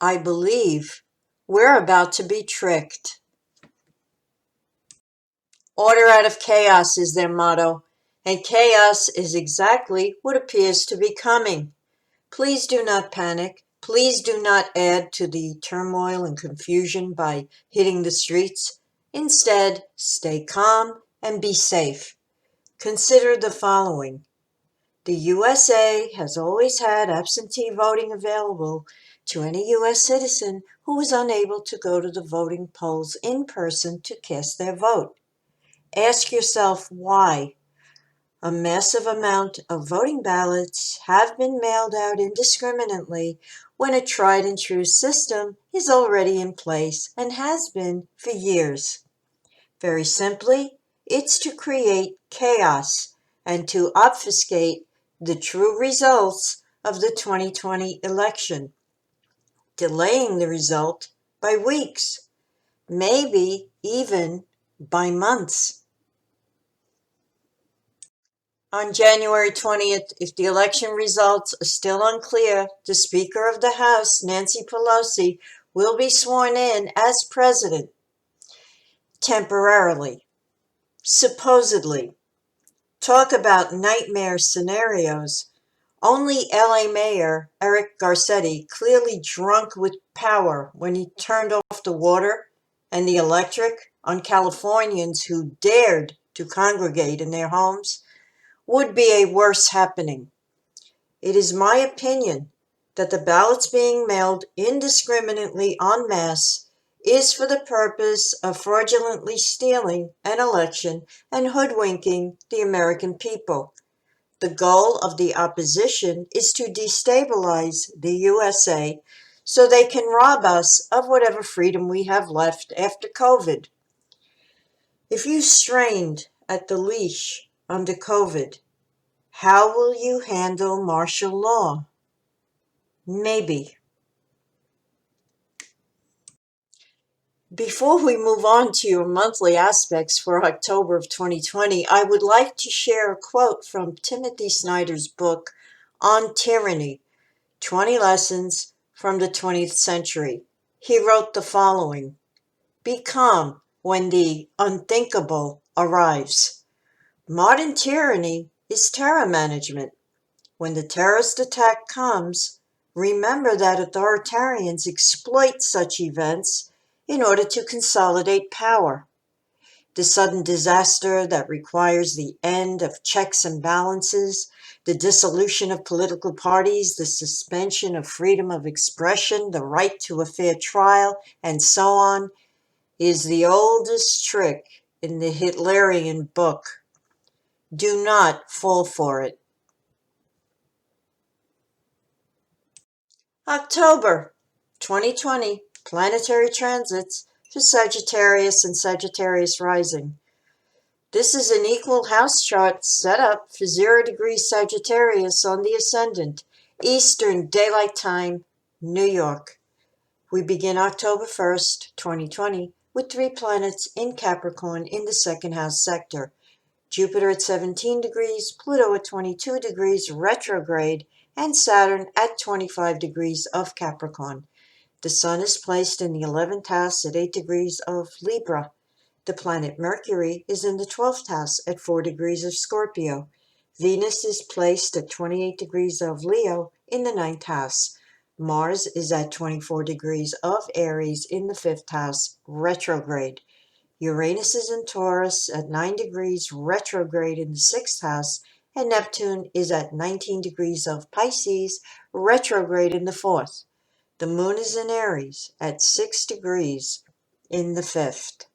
I believe we're about to be tricked. Order out of chaos is their motto, and chaos is exactly what appears to be coming. Please do not panic. Please do not add to the turmoil and confusion by hitting the streets. Instead, stay calm and be safe. Consider the following. The USA has always had absentee voting available to any U.S. citizen who was unable to go to the voting polls in person to cast their vote. Ask yourself why. A massive amount of voting ballots have been mailed out indiscriminately when a tried and true system is already in place and has been for years. Very simply, it's to create chaos and to obfuscate the true results of the 2020 election, delaying the result by weeks, maybe even by months. On January 20th, if the election results are still unclear, the Speaker of the House, Nancy Pelosi, will be sworn in as president temporarily, supposedly. Talk about nightmare scenarios. Only LA Mayor Eric Garcetti, clearly drunk with power when he turned off the water and the electric on Californians who dared to congregate in their homes, would be a worse happening. It is my opinion that the ballots being mailed indiscriminately en masse is for the purpose of fraudulently stealing an election and hoodwinking the American people. The goal of the opposition is to destabilize the USA so they can rob us of whatever freedom we have left after COVID. If you strained at the leash under COVID, how will you handle martial law? Maybe. Before we move on to your monthly aspects for October of 2020, I would like to share a quote from Timothy Snyder's book on tyranny, 20 Lessons from the 20th Century. He wrote the following: "Be calm when the unthinkable arrives." Modern tyranny is terror management. When the terrorist attack comes, remember that authoritarians exploit such events in order to consolidate power. The sudden disaster that requires the end of checks and balances, the dissolution of political parties, the suspension of freedom of expression, the right to a fair trial, and so on, is the oldest trick in the Hitlerian book. Do not fall for it. October 2020 planetary transits for Sagittarius and Sagittarius rising. This is an equal house chart set up for 0 degrees Sagittarius on the ascendant, Eastern Daylight Time, New York. We begin October 1st, 2020, with 3 planets in Capricorn in the second house sector. Jupiter at 17 degrees, Pluto at 22 degrees retrograde, and Saturn at 25 degrees of Capricorn. The Sun is placed in the 11th house at 8 degrees of Libra. The planet Mercury is in the 12th house at 4 degrees of Scorpio. Venus is placed at 28 degrees of Leo in the 9th house. Mars is at 24 degrees of Aries in the 5th house, retrograde. Uranus is in Taurus at 9 degrees retrograde in the 6th house, and Neptune is at 19 degrees of Pisces, retrograde in the 4th. The moon is in Aries at 6 degrees in the 5th.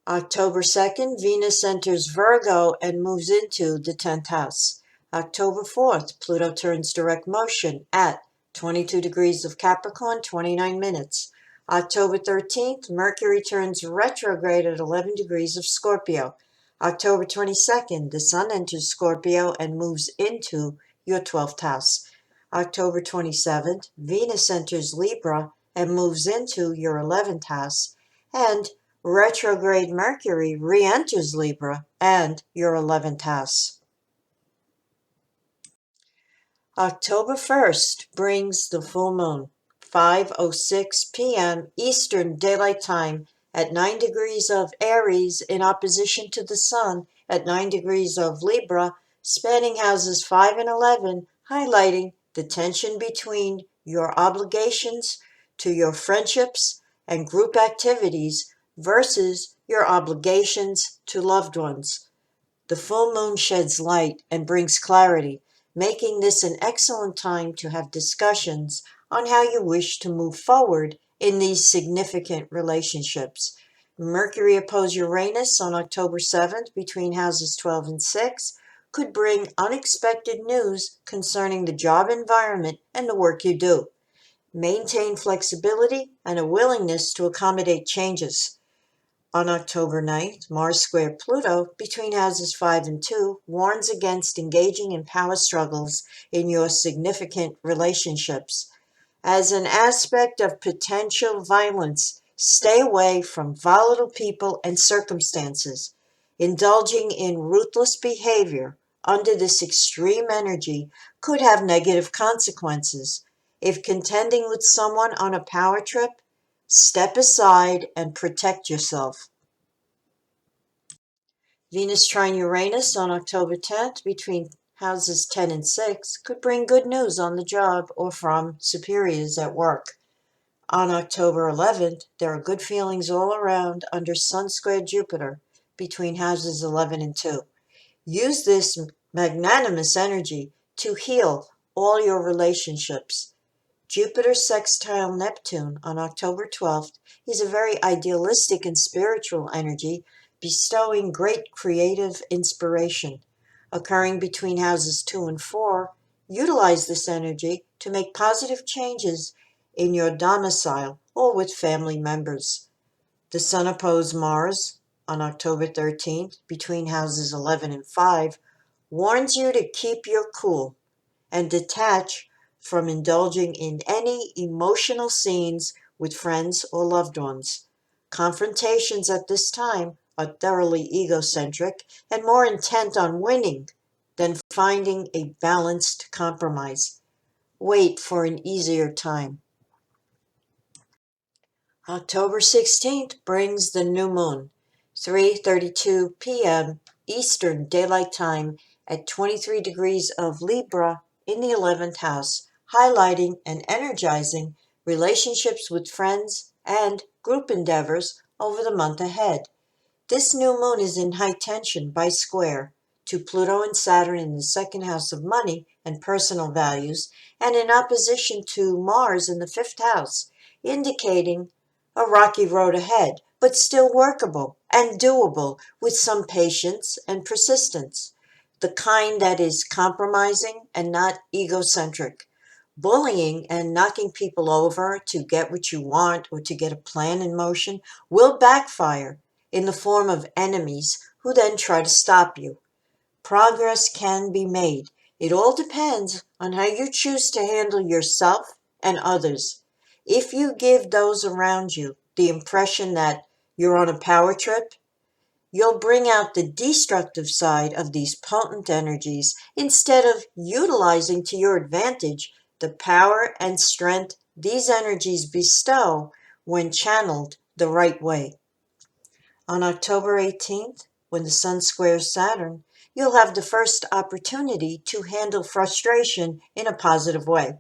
October 2nd, Venus enters Virgo and moves into the 10th house. October 4th, Pluto turns direct motion at 22 degrees of Capricorn, 29 minutes. October 13th, Mercury turns retrograde at 11 degrees of Scorpio. October 22nd, the Sun enters Scorpio and moves into your 12th house. October 27th, Venus enters Libra and moves into your 11th house. And retrograde Mercury re-enters Libra and your 11th house. October 1st brings the full moon, 5:06 p.m. Eastern Daylight Time at 9 degrees of Aries in opposition to the Sun at 9 degrees of Libra, spanning houses 5 and 11, highlighting the tension between your obligations to your friendships and group activities versus your obligations to loved ones. The full moon sheds light and brings clarity, making this an excellent time to have discussions on how you wish to move forward in these significant relationships. Mercury opposed Uranus on October 7th between houses 12 and 6 could bring unexpected news concerning the job environment and the work you do. Maintain flexibility and a willingness to accommodate changes. On October 9th, Mars square Pluto between houses 5 and 2 warns against engaging in power struggles in your significant relationships. As an aspect of potential violence, stay away from volatile people and circumstances. Indulging in ruthless behavior under this extreme energy could have negative consequences. If contending with someone on a power trip, step aside and protect yourself. Venus trine Uranus on October 10th between houses 10 and 6 could bring good news on the job or from superiors at work. On October 11th, there are good feelings all around under Sun square Jupiter between houses 11 and 2. Use this magnanimous energy to heal all your relationships. Jupiter sextile Neptune on October 12th is a very idealistic and spiritual energy, bestowing great creative inspiration. Occurring between houses 2 and 4, utilize this energy to make positive changes in your domicile or with family members. The Sun opposed Mars on October 13th between houses 11 and 5 warns you to keep your cool and detach from indulging in any emotional scenes with friends or loved ones. Confrontations at this time are thoroughly egocentric and more intent on winning than finding a balanced compromise. Wait for an easier time. October 16th brings the new moon, 3:32 p.m. Eastern Daylight Time at 23 degrees of Libra in the 11th house, highlighting and energizing relationships with friends and group endeavors over the month ahead. This new moon is in high tension by square to Pluto and Saturn in the second house of money and personal values, and in opposition to Mars in the fifth house, indicating a rocky road ahead, but still workable and doable with some patience and persistence, the kind that is compromising and not egocentric. Bullying and knocking people over to get what you want or to get a plan in motion will backfire in the form of enemies who then try to stop you. Progress can be made. It all depends on how you choose to handle yourself and others. If you give those around you the impression that you're on a power trip, you'll bring out the destructive side of these potent energies instead of utilizing to your advantage the power and strength these energies bestow when channeled the right way. On October 18th, when the Sun squares Saturn, you'll have the first opportunity to handle frustration in a positive way.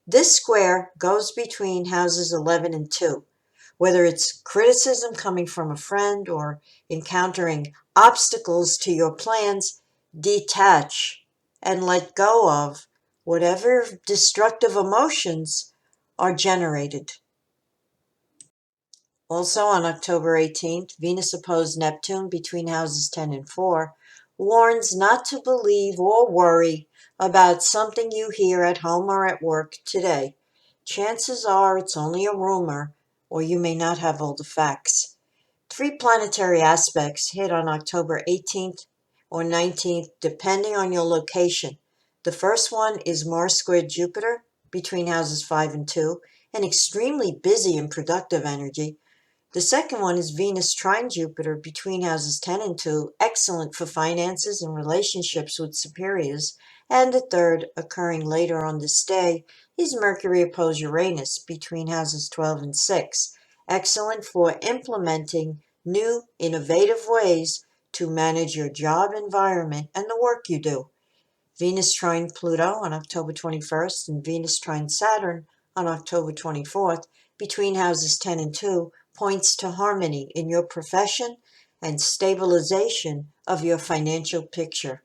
This square goes between houses 11 and 2. Whether it's criticism coming from a friend or encountering obstacles to your plans, detach and let go of whatever destructive emotions are generated. Also on October 18th, Venus opposed Neptune between houses 10 and 4 warns not to believe or worry about something you hear at home or at work today. Chances are it's only a rumor, or you may not have all the facts. 3 planetary aspects hit on October 18th or 19th, depending on your location. The first one is Mars squared Jupiter between houses 5 and 2, an extremely busy and productive energy. The second one is Venus trine Jupiter between houses 10 and 2, excellent for finances and relationships with superiors. And the third, occurring later on this day, is Mercury opposed Uranus between houses 12 and 6, excellent for implementing new, innovative ways to manage your job environment and the work you do. Venus trine Pluto on October 21st and Venus trine Saturn on October 24th between houses 10 and 2 points to harmony in your profession and stabilization of your financial picture.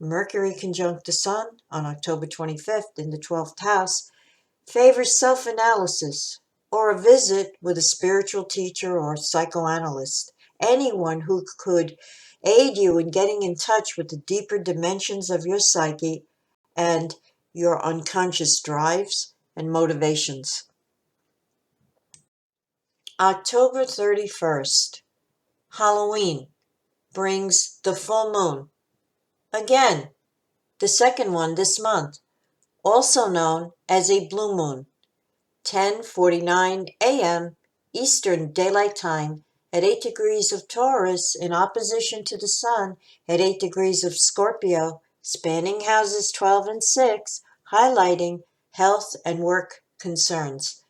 Mercury conjunct the Sun on October 25th in the 12th house favors self-analysis or a visit with a spiritual teacher or psychoanalyst, anyone who could aid you in getting in touch with the deeper dimensions of your psyche and your unconscious drives and motivations. October 31st, Halloween, brings the full moon. Again, the second one this month, also known as a blue moon. 10:49 a.m. Eastern Daylight Time at 8 degrees of Taurus in opposition to the Sun at 8 degrees of Scorpio, spanning houses 12 and 6, highlighting health and work concerns.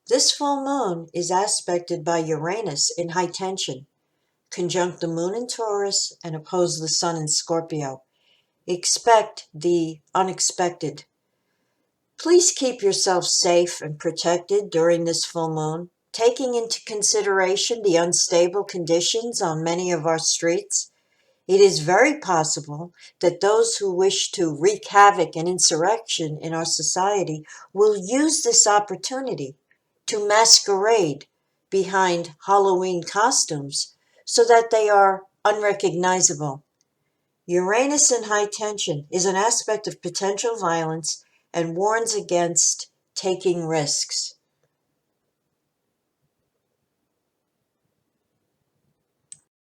This full moon is aspected by Uranus in high tension, conjunct the Moon in Taurus, and oppose the Sun in Scorpio. Expect the unexpected. Please keep yourself safe and protected during this full moon, taking into consideration the unstable conditions on many of our streets. It is very possible that those who wish to wreak havoc and insurrection in our society will use this opportunity to masquerade behind Halloween costumes so that they are unrecognizable. Uranus in high tension is an aspect of potential violence and warns against taking risks.